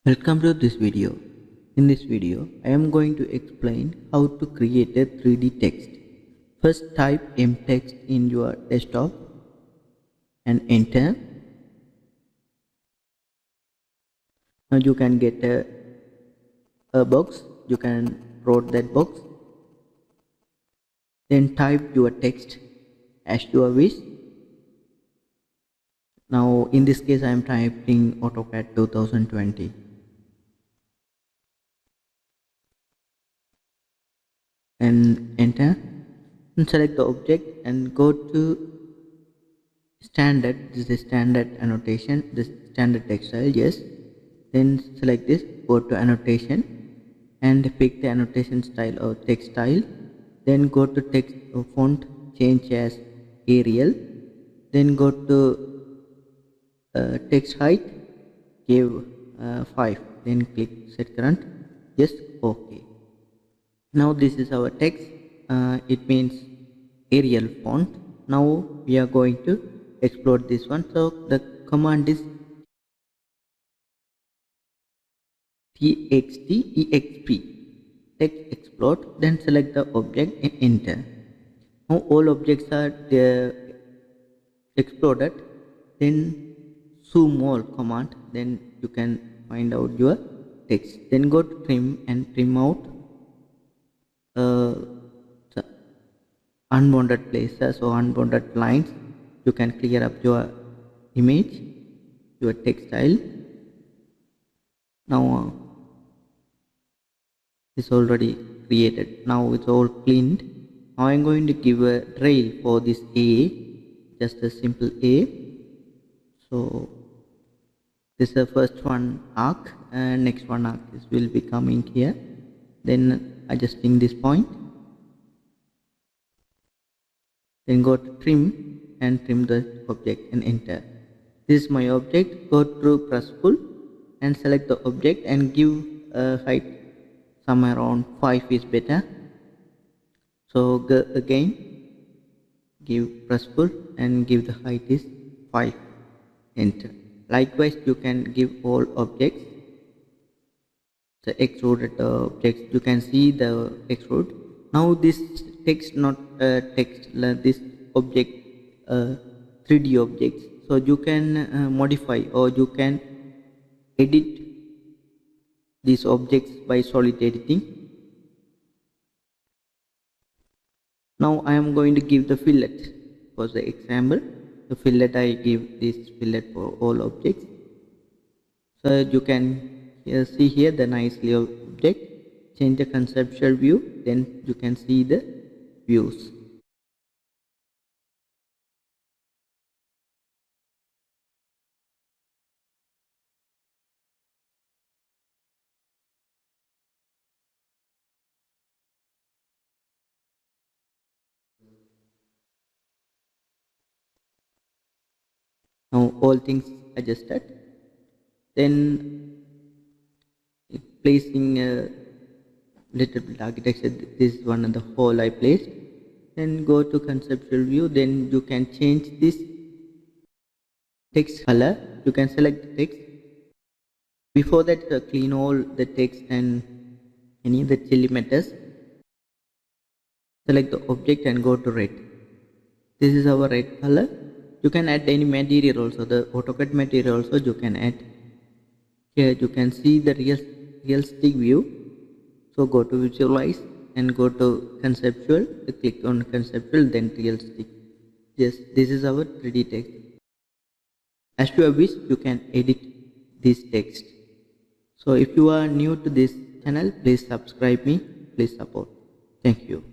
Welcome to this video. In this video, I am going to explain how to create a 3D text. First type mtext in your desktop and enter. Now you can get a box. You can write that box. Then type your text as your wish. Now in this case I am typing AutoCAD 2020. And enter, and select the object and go to standard. This is the standard annotation, this standard text style, yes. Then select this, go to annotation and pick the annotation style or text style. Then go to text font, change as Arial. Then go to text height, give 5, then click set current, yes, okay. Now this is our text. It means Arial font. Now we are going to explode this one. So the command is txt text explode. Then select the object and enter. Now all objects are exploded. Then zoom all command. Then you can find out your text. Then go to trim and trim out unbounded places or unbounded lines. You can clear up your image, your text style. Now it's already created. Now it's all cleaned. Now I'm going to give a trail for this A, just a simple A. So this is the first one arc, and next one arc will be coming here. Then adjusting this point, then go to trim and trim the object and enter. This is my object. Go through press pull and select the object and give a height somewhere around 5 is better. So go again, give press pull and give the height is 5, enter. Likewise you can give all objects the extruded objects. You can see the extrude. Now this text not text, this object 3D objects, so you can modify or you can edit these objects by solid editing. Now I am going to give the fillet for the example. The fillet, I give this fillet for all objects. So you can see here the nicely object. Change the conceptual view, then you can see the views. Now all things adjusted. Then placing a little bit architecture. This is one of the hole I placed. Then go to conceptual view. Then you can change this text color. You can select the text. Before that, clean all the text and any of the chili matters. Select the object and go to red. This is our red color. You can add any material also. The AutoCAD material also you can add. Here you can see the realistic view. So go to visualize and go to conceptual. Click on conceptual, then realistic. Yes, this is our 3D text. As you wish, you can edit this text. So if you are new to this channel, please subscribe me. Please support. Thank you.